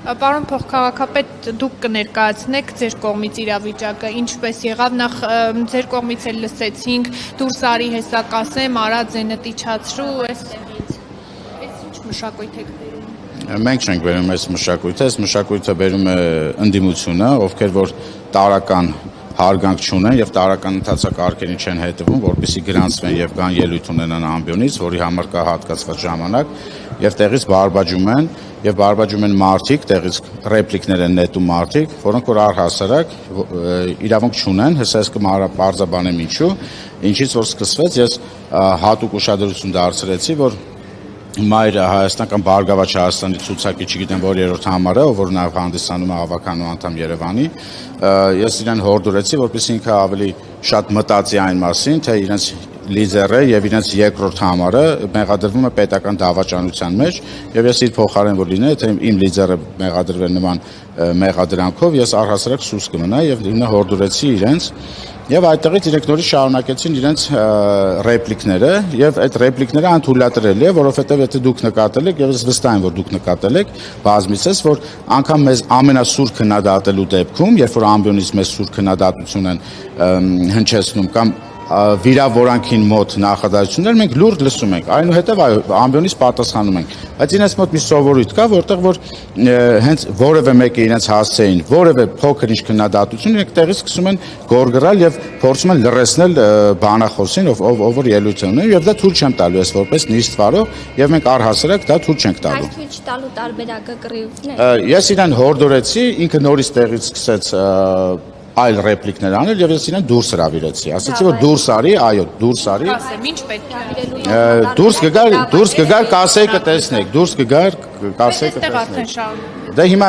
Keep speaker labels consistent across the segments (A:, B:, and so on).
A: Պարոն փոխքաղաքապետ, դուք կներկայացնեք ձեր կողմից իրավիճակը, ինչպես եղավ, նախ ձեր կողմից էլ լսեցինք, դուրս արի հեսա կասեմ, արա ձենդ իջացրու, այս ինչ մշակույթ եք բերում։
B: Մենք չենք բերում այս մշակույթը, այս մշակույթը բերում է ընդդիմությունը, ովքեր որ տարական հարգանք չունեն եւ տարական ընթացակարգերին չեն հետևում, որպեսզի գրանցվեն եւ գան ելույթ ունենան ամբիոնից, որի համար կա հատկացված ժամանակ եւ տեղից բարբաջում են եւ բարբաջում են մարդիկ, տեղից ռեպլիկներ են նետում մարդիկ, որոնք որ առհասարակ իրավունք չունեն, հեսա ես կմարապարզաբանեմ ինչու, ինչից որ սկսվեց, ես հատուկ ուշադրություն դարձրեցի, որ Մայր Հայաստան կամ Բարգավաճ Հայաստանի ցուցակի, չգիտեմ որ երրորդ համարը, որ նաև հանդիսանում է հավաքանու անդամ Երևանի, ես իրեն հորդորեցի, որպեսզի ինքը ավելի շատ մտածի այն մասին, թե իրենց լիդերը եւ իրենց երկրորդ համարը մեղադրվում է պետական դավաճանության մեջ, եւ ես իր փոխարեն որ լինեի, թե իմ լիդերը մեղադրվել նման մեղադրանքով, ես առհասարակ սուս կմնայի եւ ինը հորդորեցի իրենց Եվ այդտեղից իրենք նորից շարունակեցին իրենց ռեպլիկները եւ այդ ռեպլիկները անթույլատրելի է, որովհետեւ եթե դուք նկատել եք եւ ես վստահ եմ, որ դուք նկատել եք բազմիցս, որ անգամ մեզ ամենասուր քննադատելու դեպքում, երբ որ ամբիոնից մեզ սուր քննադատություն են հնչեցնում կամ վիրավորանքին մոտ նախադասություններ մենք լուրջ լսում ենք, այնուհետև ամբիոնից պատասխանում ենք, բայց իրենց մոտ մի սովորույթ կա, որտեղ որ հենց որևէ մեկը իրենց հասցեին, որևէ փոքր ինչ քննադատություն իրենք տեղից սկսում են գորգռալ եւ փորձում են լռեցնել բանախոսին, ով որ ելույթ ունի, եւ դա թույլ չեմ տալու ես որպես նիստ վարող, եւ մենք առհասարակ դա թույլ չենք տալու։
C: Այս թույլ չտալու տարբերակը կռիվն է։
B: Ես իրեն հորդորեցի, ինքը նորից տեղից սկսեց այլ ռեպլիկներ անել եւ ես իրեն դուրս հրավիրեցի։ Ասացի որ դուրս արի, այո, դուրս արի։
A: Ասեմ, ինչ պետք է։
B: Դուրս կգար կասեի կտեսնեք, դուրս կգար կասեի կտեսնեք։ Դե հիմա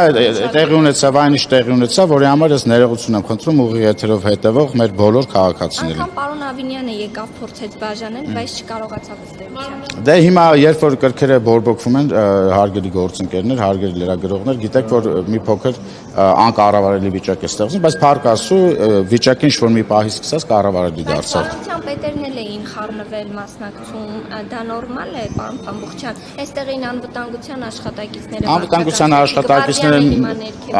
B: տեղի ունեցավ այն ինչ տեղի ունեցավ, որի համար ես ներողություն եմ խնդրում ուղիղ եթերով հետևող մեր բոլոր քաղաքացիներին։
C: Անկամ պարոն Ավինյանը եկավ փորձեց բաժանել, բայց չկարողացավ ըստեյության։
B: Դե հիմա երբ որ կրքերը բորբոքվում են, հարգելի գործընկերներ, հարգելի լրագրողներ, գիտեք որ մի փոքր անկառավարելի վիճակ է ստեղծվում, բայց փառք Աստծո վիճակին ինչ որ մի պահի սկսած կառավարելի դարձավ։
C: Բայց պետերն էլ էին խառնվել մասնակցում, դա նորմալ է, պարոն Փամբուխյան։ Այստեղ էին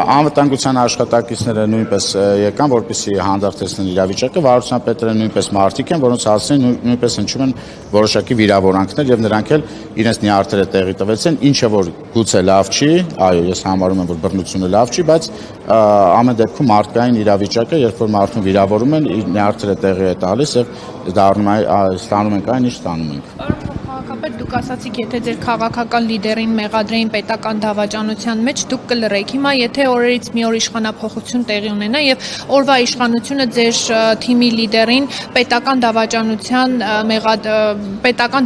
C: անվտանգության
B: աշխատակիցները նույնպես եկան, որպեսզի հանդարտեցնեն իրավիճակը, վարչության պետերը նույնպես մարդիկ են, որոնց հասցեն նույնպես հնչում են որոշակի վիրավորանքներ եւ նրանք էլ իրենց նյարդերը տեղի տվեցին, ինչը որ գուցե լավ չի, այո, ես համարում եմ որ բռնությունը լավ չի, բայց ամեն դեպքում մարդկային իրավիճակը, երբ որ մարդուն վիրավորում են, իր նյարդերը տեղի է տալիս եւ դառնում է ստանում ենք այն, ինչ ստանում ենք։
A: Քաղաքապետ, դուք ասացիք, եթե ձեր քաղաքական լիդերին մեղադրեին պետական դավաճանության մեջ, դուք կլռեք։ Հիմա եթե օրերից մի օր իշխանափոխություն տեղի ունենա եւ օրվա իշխանությունը ձեր թիմի լիդերին պետական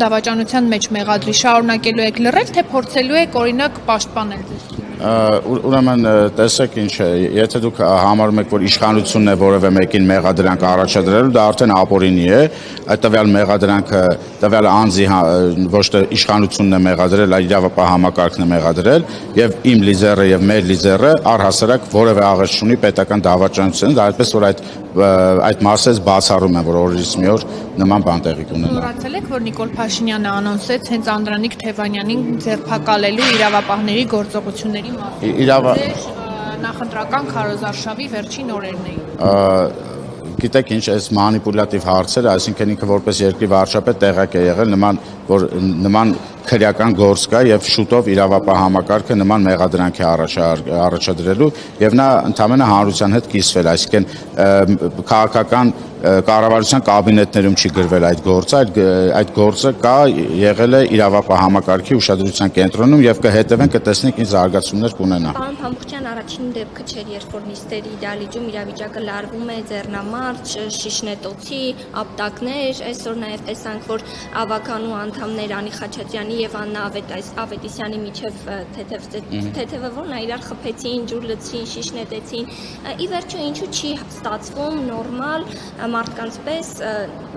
A: դավաճանության մեջ մեղադրի, շարունակելու եք լռել, թե փորձելու եք օրինակ պաշտպանել ձեզ։
B: Ուրեմն տեսեք ինչ է, եթե դուք համարում եք, որ իշխանությունն է որևէ մեկին մեղադրանք առաջադրելու, դա արդեն ապօրինի է, այդ տվյալ մեղադրանքը տվյալ անձի ոչ թե իշխանությունն է մեղադրել, այլ իրավապահ համակարգն է մեղադրել, եւ իմ լիդերը եւ մեր լիդերը առհասարակ որևէ աղերս չունի պետական դավաճանության, դա այդպես որ այդ մասից բացառում են, որ օրերից մի օր նման բան տեղի կունենա։
A: Մոռացել եք, որ Նիկոլ Փաշինյանը անոնսեց հենց Անդրանիկ Թևանյանին ձերբակալելու իրավապահների գործողությունների նախընտրական քարոզարշավի վերջին օրերն էին։
B: Գիտեք ինչ, այս մանիպուլատիվ հարցերը, այսինքն ինքը որպես երկրի վարչապետ տեղակ է եղել նման քրեական գործ կա եւ շուտով իրավապահ համակարգը նման մեղադրանք է առաջադրելու եւ նա ընդհանրապես հանրության հետ կիսվել, այսինքն քաղաքական կառավարության կաբինետներում չի գրվել այդ գործը, այդ գործը կա եղել է իրավապահ համակարգի ուշադրության կենտրոնում եւ կհետևեն կտեսնենք ինչ զարգացումներ կունենա։
C: Պարոն Փամբուխյան, առաջին դեպքը չէր, երբ որ նիստերի դահլիճում իրավիճակը լարվում է, ձեռնամարջ, շիշնետոցի, ապտակներ, այսօր նաեւ տեսանք, որ ավականու անդամներ Անի Խաչատրյանի եւ Աննա Ավետիսյանի միջև թեթևը որն է իրար խփեցին, ջուր լցրին, շիշնետեցին։ Ի վերջո ինչու չի ստացվում նորմալ մարդկանց պես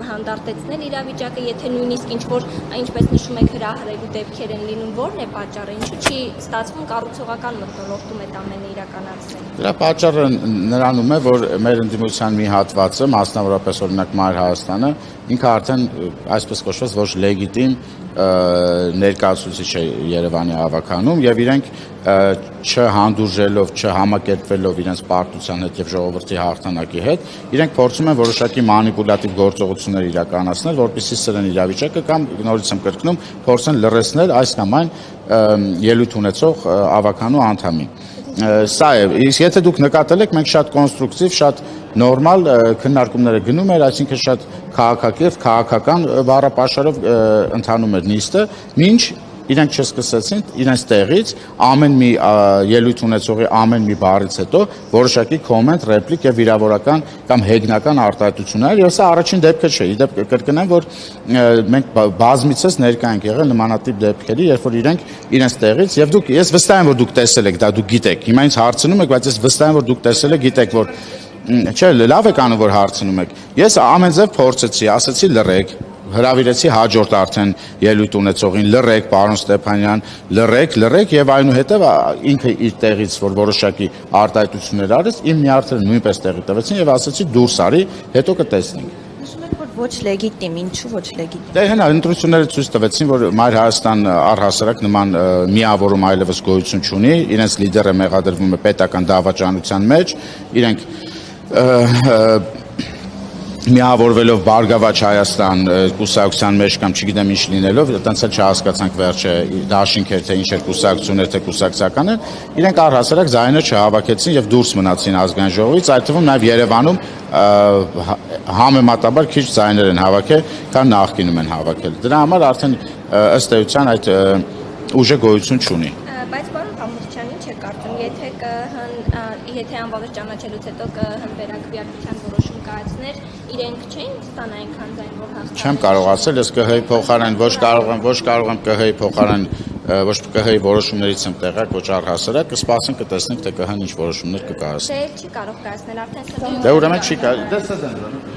C: հանդարտեցնել իրավիճակը, եթե նույնիսկ ինչ-որ, ինչպես նշում եք, հրահրելու դեպքեր են լինում, որն է պատճառը, ինչու չի ստացվում կառուցողական մթնոլորտում այդ ամենը իրականացնել։
B: Դրա պատճառը նրանում է, որ մեր ընդդիմության մի հատվածը, մասնավորապես օրինակ Մայր Հայաստանը, ինքը արդեն այսպես կոչված ոչ լեգիտիմ ներկայացուցիչ է Երևանի ավականում եւ իրենք չհանդուրժելով, չհամակերպվելով իրենց պարտության հետ եւ ժողովրդի հաղթանակի հետ, իրենք փորձում են որոշակի մանիպուլատիվ գործողություններ իրականացնել, որպեսզի սրեն իրավիճակը կամ նորից եմ կրկնում, փորձեն լրացնել այս կամ այն ելույթ ունեցող ավականու անդամին։ Սա է, իսկ եթե դուք նկատել եք, մենք շատ կոնստրուկտիվ, շատ նորմալ քննարկումներ գնում էր, այսինքն շատ քաղաքակիրթ, քաղաքական բառապաշարով ընթանում էր նիստը, մինչ իրենք չսկսեցին իրենց տեղից ամեն մի ելույթ ունեցողի ամեն մի բառից հետո որոշակի կոմենտ, ռեպլիկ եւ վիրավորական կամ հեգնական արտահայտություններ, եւ սա առաջին դեպքը չէ։ Իդեպ կրկնեմ, որ մենք բազմիցս ներկա ենք եղել նմանատիպ դեպքերի, երբ որ իրենք իրենց տեղից եւ դուք ես վստահ եմ, որ դուք տեսել եք դա, դուք գիտեք։ Հիմա ինձ հարցնում եք, բայց ես վստահ եմ, որ դուք տեսել եք, գիտեք, որ չէ, լավ եք անում, որ հարցնում եք։ Ես ամեն ձև փորձեցի, ասացի լռեք, հրավիրեցի հաջորդ արդեն ելույթ ունեցողին, լռեք, պարոն Ստեփանյան, լռեք եւ այնուհետեւ ինքը իր տեղից որ որոշակի արտահայտություններ արեց, իմ նյարդերը նույնպես տեղի տվեցին եւ ասացի դուրս արի, հետո կտեսնենք։
D: Նշում եք, որ ոչ լեգիտիմ, ինչու ոչ լեգիտիմ։
B: Դե հենա ընտրությունները ցույց տվեցին, որ Մայր Հայաստան առհասարակ նման միավորում այլևս գոյություն չունի, իրենց լիդերը մեղադրվում է պետական դավաճանության մեջ, իրենք միավորվելով Բարգավաճ Հայաստան կուսակցության մեջ կամ չգիտեմ ինչ լինելով, այտենց էլ չհասկացանք վերջը դաշինք էր թե ինչ էր կուսակցություններ թե կուսակցական էր, իրենք առհասարակ ձայնը չհավաքեցին եւ դուրս մնացին ազգային ժողովից, այդ թվում նաեւ Երևանում համեմատաբար քիչ ձայներ են հավաքել, քան նախկինում են հավաքել։ Դրա համար արդեն ըստ էության այդ ուժը գոյություն չունի։
C: Բայց պարոն Համուրյանի ինչ է կարծում, եթե անվավեր ճանաչելուց հետո կհնվերակվյարկության որոշում կայացներ, իրենք չէին ստանա այնքան ձայն, որ հաղթանակ։
B: Չեմ կարող ասել, ես ԿՀ-ի փոխարեն ոչ կարող եմ ԿՀ-ի փոխարեն ոչ ԿՀ-ի որոշումներից եմ տեղյակ, ոչ առհասարակ, կսպասենք կտեսնենք թե ԿՀ-ն ինչ որոշումներ կկայացնի։
C: Չէ, չի կարող կայացնել արդեն։
B: Դե ուրեմն չի կարող։